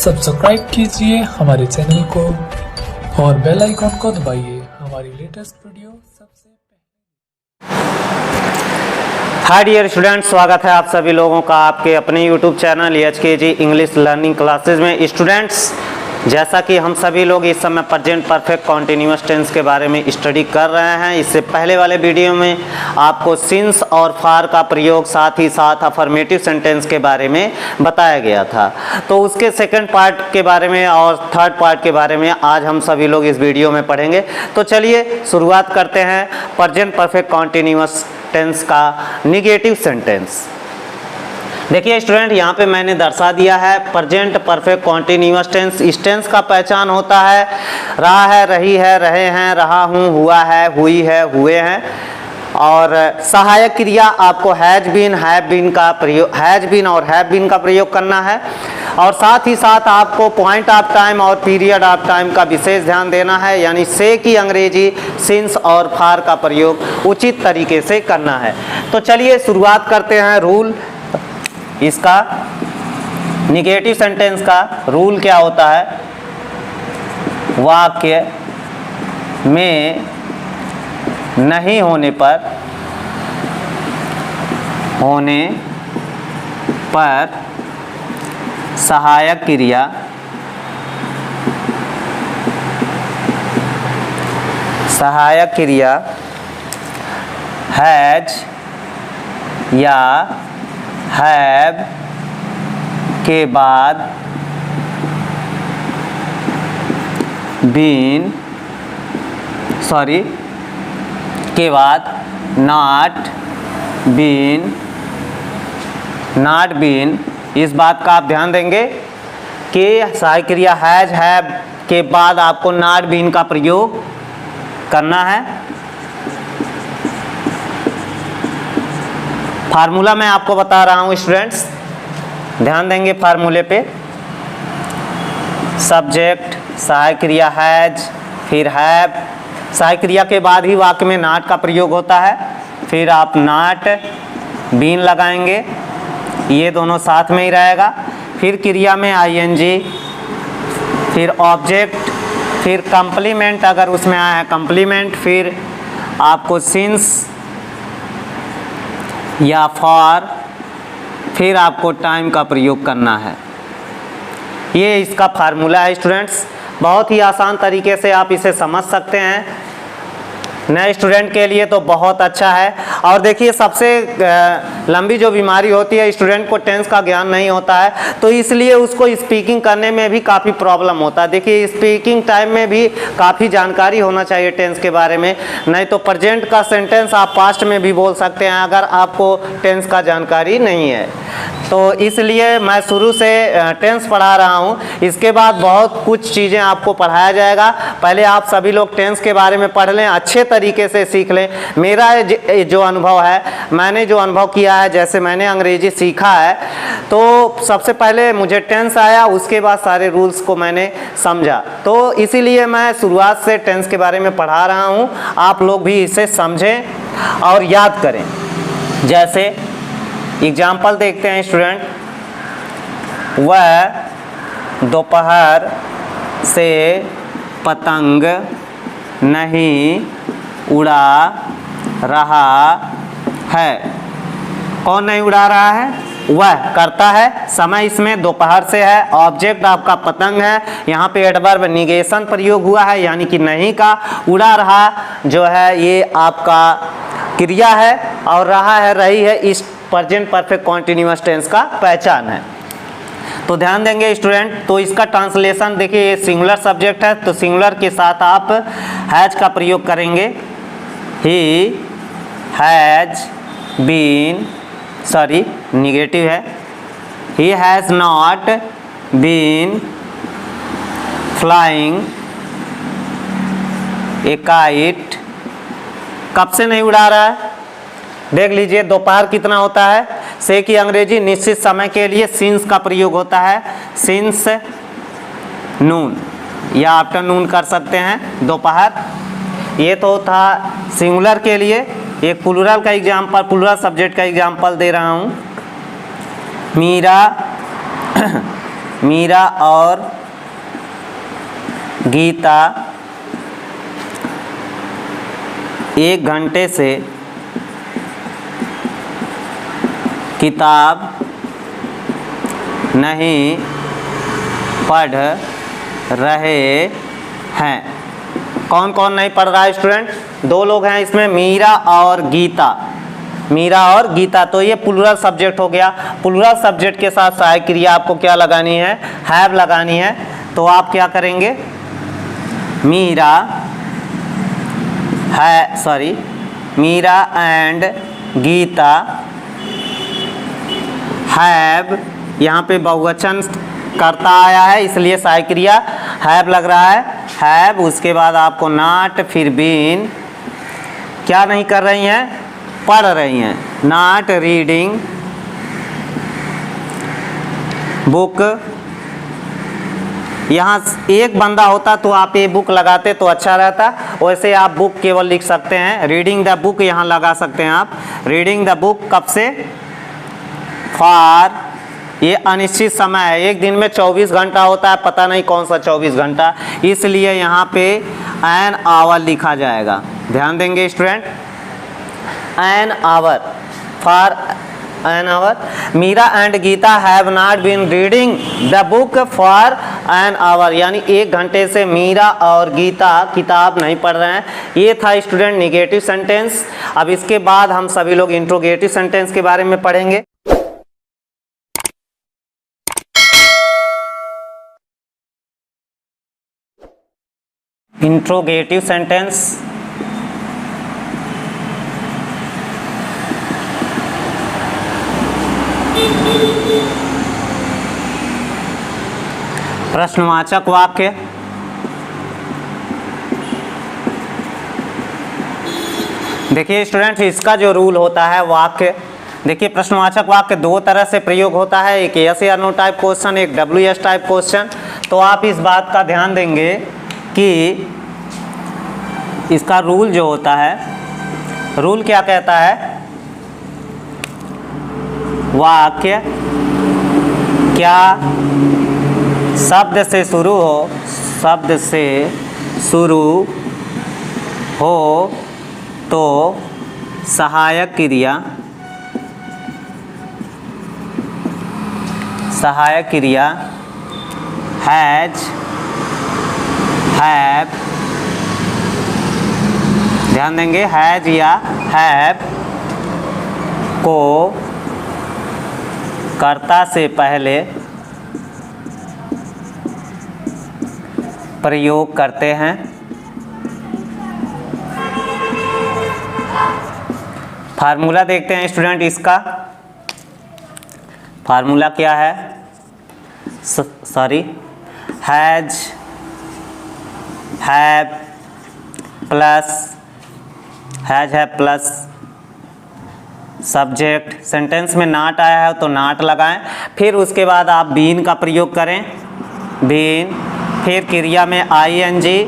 Subscribe कीजिए हमारे channel को और बेल आइकॉन को दबाइए हमारी लेटेस्ट वीडियो सबसे हाय डियर स्टूडेंट, स्वागत है आप सभी लोगों का आपके अपने YouTube channel EHKG English learning classes में। स्टूडेंट्स, जैसा कि हम सभी लोग इस समय प्रेजेंट परफेक्ट कॉन्टिन्यूअस टेंस के बारे में स्टडी कर रहे हैं। इससे पहले वाले वीडियो में आपको सिंस और फार का प्रयोग साथ ही साथ अफर्मेटिव सेंटेंस के बारे में बताया गया था। तो उसके सेकंड पार्ट के बारे में और थर्ड पार्ट के बारे में आज हम सभी लोग इस वीडियो में पढ़ेंगे। तो चलिए शुरुआत करते हैं प्रेजेंट परफेक्ट कॉन्टिन्यूअस टेंस का निगेटिव सेंटेंस। देखिए स्टूडेंट, यहाँ पे मैंने दर्शा दिया है प्रेजेंट परफेक्ट कॉन्टिन्यूअस टेंस। इस टेंस का पहचान होता है रहा है, रही है, रहे हैं, रहा हूँ, हुआ है, हुई है, हुए हैं। और सहायक क्रिया आपको हैज बीन, हैव बीन का प्रयोग, हैज बीन और हैव बीन का प्रयोग करना है। और साथ ही साथ आपको पॉइंट ऑफ टाइम और पीरियड ऑफ टाइम का विशेष ध्यान देना है, यानी से की अंग्रेजी सिंस और फार का प्रयोग उचित तरीके से करना है। तो चलिए शुरुआत करते हैं। रूल इसका निगेटिव सेंटेंस का रूल क्या होता है? वाक्य में नहीं होने पर सहायक क्रिया हैज या हैव के बाद बीन, नॉट बीन, इस बात का आप ध्यान देंगे कि सहायक क्रिया हैज, हैव के बाद आपको नॉट बीन का प्रयोग करना है। फार्मूला मैं आपको बता रहा हूं स्टूडेंट्स, ध्यान देंगे फार्मूले पे। सब्जेक्ट, सहायक क्रिया हैज, फिर हैव, सहायक क्रिया के बाद ही वाक्य में नॉट का प्रयोग होता है। फिर आप नॉट बीन लगाएंगे, ये दोनों साथ में ही रहेगा। फिर क्रिया में आईएनजी, फिर ऑब्जेक्ट, फिर कंप्लीमेंट अगर उसमें आया है कंप्लीमेंट, फिर आपको सिंस या फॉर, फिर आपको टाइम का प्रयोग करना है। ये इसका फार्मूला है स्टूडेंट्स। बहुत ही आसान तरीके से आप इसे समझ सकते हैं। नए स्टूडेंट के लिए तो बहुत अच्छा है। और देखिए, सबसे लंबी जो बीमारी होती है, स्टूडेंट को टेंस का ज्ञान नहीं होता है, तो इसलिए उसको स्पीकिंग करने में भी काफ़ी प्रॉब्लम होता है। देखिए, स्पीकिंग टाइम में भी काफ़ी जानकारी होना चाहिए टेंस के बारे में, नहीं तो प्रेजेंट का सेंटेंस आप पास्ट में भी बोल सकते हैं अगर आपको टेंस का जानकारी नहीं है। तो इसलिए मैं शुरू से टेंस पढ़ा रहा हूँ। इसके बाद बहुत कुछ चीज़ें आपको पढ़ाया जाएगा। पहले आप सभी लोग टेंस के बारे में पढ़ लें, अच्छे तरीके से सीख लें। मेरा जो अनुभव है, मैंने जो अनुभव किया है, जैसे मैंने अंग्रेजी सीखा है, तो सबसे पहले मुझे टेंस आया, उसके बाद सारे रूल्स को मैंने समझा। तो इसीलिए मैं शुरुआत से टेंस के बारे में पढ़ा रहा हूँ। आप लोग भी इसे समझें और याद करें। जैसे एग्जाम्पल देखते हैं स्टूडेंट। वह दोपहर से पतंग नहीं उड़ा रहा है। कौन नहीं उड़ा रहा है? वह करता है। समय इसमें दोपहर से है। ऑब्जेक्ट आपका पतंग है। यहाँ पे एडवर्ब निगेशन प्रयोग हुआ है, यानी कि नहीं का। उड़ा रहा जो है ये आपका क्रिया है, और रहा है, रही है, इस प्रेजेंट परफेक्ट कॉन्टिन्यूअस टेंस का पहचान है। तो ध्यान देंगे स्टूडेंट। तो इसका ट्रांसलेशन देखिए, ये सिंगुलर सब्जेक्ट है, तो सिंगुलर के साथ आप हैज का प्रयोग करेंगे। He has been, sorry negative है, he has not been flying a kite. कब से नहीं उड़ा रहा है? देख लीजिए, दोपहर कितना होता है? से की अंग्रेजी निश्चित समय के लिए सिंस का प्रयोग होता है। सिंस नून या आफ्टरनून कर सकते हैं, दोपहर। ये तो था सिंगुलर के लिए। एक प्लूरल का एग्जाम्पल, प्लूरल सब्जेक्ट का एग्जाम्पल दे रहा हूँ। मीरा मीरा और गीता 1 घंटे से किताब नहीं पढ़ रहे हैं। कौन कौन नहीं पढ़ रहा है स्टूडेंट? 2 लोग हैं इसमें, मीरा और गीता। मीरा और गीता, तो ये प्लूरल सब्जेक्ट हो गया। प्लूरल सब्जेक्ट के साथ सहायक क्रिया आपको क्या लगानी है? हैव लगानी है। तो आप क्या करेंगे? मीरा एंड गीता हैव, यहाँ पे बहुवचन करता आया है इसलिए सहायक क्रिया हैव लग रहा है। हैव, उसके बाद आपको नॉट, फिर बीन, क्या नहीं कर रही हैं? पढ़ रही हैं। Not reading book. यहाँ एक बंदा होता तो आप ये बुक लगाते तो अच्छा रहता, वैसे आप बुक केवल लिख सकते हैं। रीडिंग द बुक यहाँ लगा सकते हैं आप। रीडिंग द बुक कब से? फॉर, ये अनिश्चित समय है, एक दिन में 24 घंटा होता है, पता नहीं कौन सा 24 घंटा, इसलिए यहाँ पे एन आवर लिखा जाएगा। ध्यान देंगे student, an hour, for an hour. Meera and Geeta have not been reading the book for an hour, यानी 1 घंटे से मीरा और गीता किताब नहीं पढ़ रहे हैं। ये था स्टूडेंट निगेटिव सेंटेंस। अब इसके बाद हम सभी लोग इंट्रोगेटिव सेंटेंस के बारे में पढ़ेंगे। इंट्रोगेटिव सेंटेंस, प्रश्नवाचक वाक्य। देखिए स्टूडेंट्स, इसका जो रूल होता है वाक्य, देखिए प्रश्नवाचक वाक्य 2 तरह से प्रयोग होता है, एक यस या नो टाइप क्वेश्चन, एक WS टाइप क्वेश्चन। तो आप इस बात का ध्यान देंगे कि इसका रूल जो होता है, रूल क्या कहता है? वाक्य क्या शब्द से शुरू हो, शब्द से शुरू हो तो सहायक क्रिया, सहायक क्रिया हैज, हैव, ध्यान देंगे, हैज या हैव को कर्ता से पहले प्रयोग करते हैं। फार्मूला देखते हैं स्टूडेंट इसका। फार्मूला क्या है? Has, have plus, has have plus subject, sentence में नॉट आया है तो नॉट लगाएं, फिर उसके बाद आप बीन का प्रयोग करें, बीन, फिर क्रिया में ING,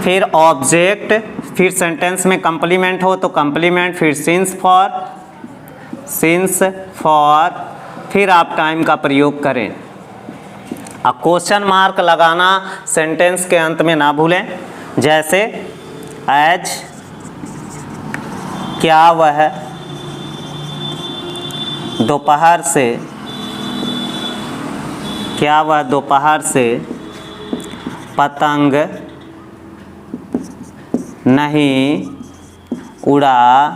फिर ऑब्जेक्ट, फिर सेंटेंस में कंप्लीमेंट हो तो कंप्लीमेंट, फिर सिंस फॉर, फिर आप टाइम का प्रयोग करें। अब क्वेश्चन मार्क लगाना सेंटेंस के अंत में ना भूलें, जैसे एज, क्या वह दोपहर से, क्या वह दोपहर से पतंग नहीं उड़ा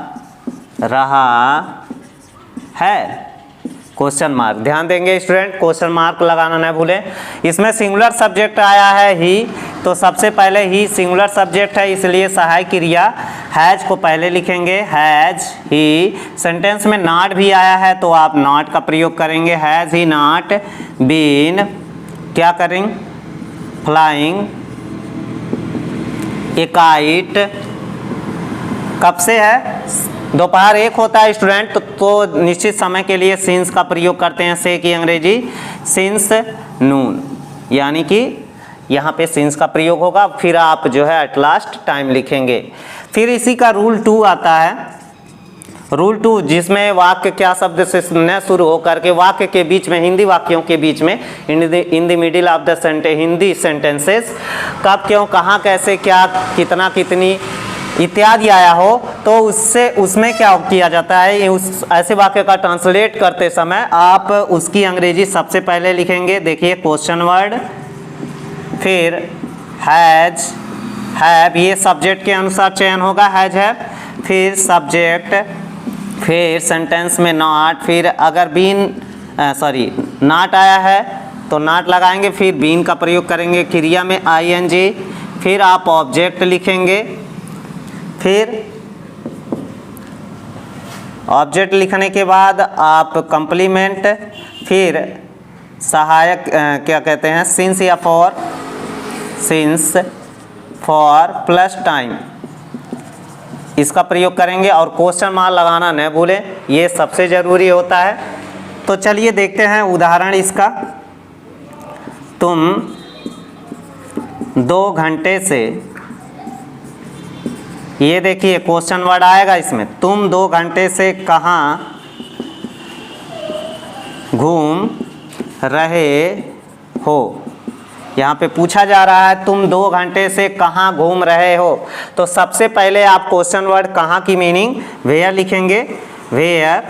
रहा है? क्वेश्चन मार्क, ध्यान देंगे स्टूडेंट, क्वेश्चन मार्क लगाना न भूलें। इसमें सिंगुलर सब्जेक्ट आया है ही, तो सबसे पहले ही सिंगुलर सब्जेक्ट है इसलिए सहायक क्रिया हैज को पहले लिखेंगे, हैज ही। सेंटेंस में नॉट भी आया है तो आप नॉट का प्रयोग करेंगे, हैज ही नॉट बीन, क्या करेंगे, फ्लाइंग ए काइट, कब से है, दोपहर 1 होता है स्टूडेंट, तो निश्चित समय के लिए सिंस का प्रयोग करते हैं, से की अंग्रेजी सिंस नून, यानी कि यहाँ पे सिंस का प्रयोग होगा, फिर आप जो है एट लास्ट टाइम लिखेंगे। फिर इसी का रूल 2 आता है, रूल 2, जिसमें वाक्य क्या शब्द से न शुरू होकर के वाक्य के बीच में, हिंदी वाक्यों के बीच में, in the middle of the sentence, Hindi sentences कब, क्यों, कहाँ, कैसे, क्या, कितना, कितनी इत्यादि आया हो तो उसमें क्या किया जाता है, उस ऐसे वाक्य का ट्रांसलेट करते समय आप उसकी अंग्रेजी सबसे पहले लिखेंगे। देखिए क्वेश्चन वर्ड, फिर हैज, हैव, ये सब्जेक्ट के अनुसार चयन होगा, हैज हैव, फिर सब्जेक्ट, फिर सेंटेंस में नॉट, फिर अगर बीन नॉट आया है तो नॉट लगाएंगे, फिर बीन का प्रयोग करेंगे क्रिया में आईएनजी, फिर आप ऑब्जेक्ट लिखेंगे, फिर ऑब्जेक्ट लिखने के बाद आप कंप्लीमेंट, फिर सहायक क्या कहते हैं, सिंस या for, since, for plus time, इसका प्रयोग करेंगे और क्वेश्चन मार्क लगाना न भूलें, ये सबसे ज़रूरी होता है। तो चलिए देखते हैं उदाहरण इसका। तुम 2 घंटे से, ये देखिए क्वेश्चन वर्ड आएगा इसमें, तुम 2 घंटे से कहाँ घूम रहे हो। यहाँ पे पूछा जा रहा है तुम 2 घंटे से कहाँ घूम रहे हो, तो सबसे पहले आप क्वेश्चन वर्ड कहाँ की मीनिंग वेयर लिखेंगे। Where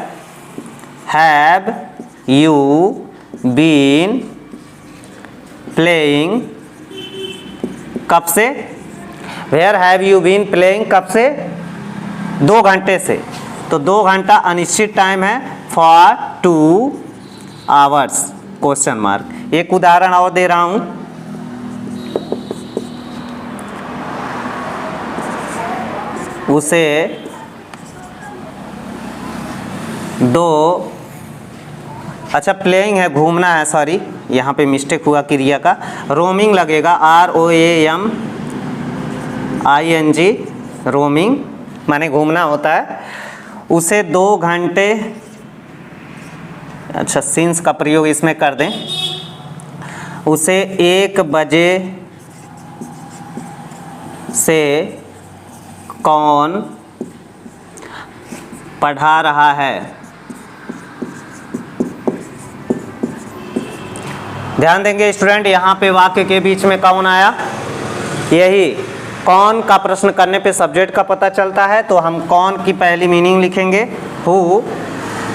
have you been playing, कब से, where have you been playing, कब से, 2 घंटे से, तो 2 घंटा अनिश्चित टाइम है, फॉर 2 आवर्स क्वेश्चन मार्क। एक उदाहरण और दे रहा हूँ, उसे 2, अच्छा प्लेइंग है, घूमना है, सॉरी यहाँ पे मिस्टेक हुआ क्रिया का, रोमिंग लगेगा, ROAMING, रोमिंग माने घूमना होता है। उसे 2 घंटे, अच्छा सिंस का प्रयोग इसमें कर दें, उसे 1 बजे से कौन पढ़ा रहा है। ध्यान देंगे स्टूडेंट, यहाँ पे वाक्य के बीच में कौन आया, यही कौन का प्रश्न करने पे सब्जेक्ट का पता चलता है, तो हम कौन की पहली मीनिंग लिखेंगे हु।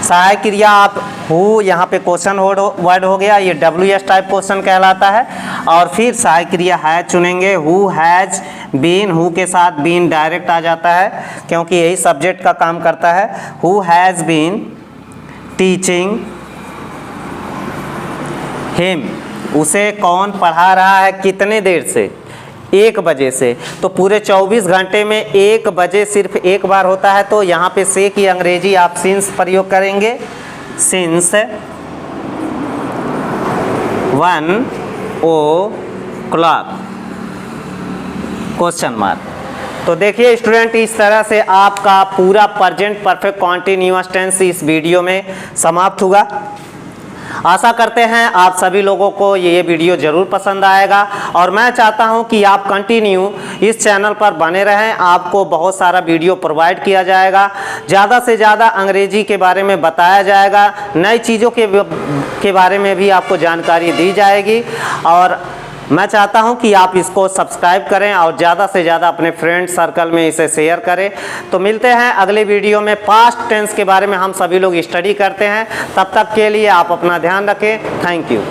सहायक क्रिया आप हु, यहाँ पे क्वेश्चन वर्ड हो गया, ये WS टाइप क्वेश्चन कहलाता है। और फिर सहायक क्रिया हैज चुनेंगे, हु हैज बीन, हु के साथ बीन डायरेक्ट आ जाता है क्योंकि यही सब्जेक्ट का काम करता है। Who has been teaching him, उसे कौन पढ़ा रहा है, कितने देर से, 1 बजे से, तो पूरे 24 घंटे में 1 बजे सिर्फ एक बार होता है, तो यहाँ पे से की अंग्रेजी आप सिंस प्रयोग करेंगे, सिंस 1 o'clock क्वेश्चन मार्क। तो देखिए स्टूडेंट, इस तरह से आपका पूरा प्रेजेंट परफेक्ट कॉन्टिन्यूअस टेंस इस वीडियो में समाप्त हुआ। आशा करते हैं आप सभी लोगों को ये वीडियो ज़रूर पसंद आएगा और मैं चाहता हूं कि आप कंटिन्यू इस चैनल पर बने रहें। आपको बहुत सारा वीडियो प्रोवाइड किया जाएगा, ज़्यादा से ज़्यादा अंग्रेजी के बारे में बताया जाएगा, नई चीज़ों के बारे में भी आपको जानकारी दी जाएगी और मैं चाहता हूं कि आप इसको सब्सक्राइब करें और ज़्यादा से ज़्यादा अपने फ्रेंड सर्कल में इसे शेयर करें। तो मिलते हैं अगले वीडियो में, पास्ट टेंस के बारे में हम सभी लोग स्टडी करते हैं। तब तक के लिए आप अपना ध्यान रखें। Thank you.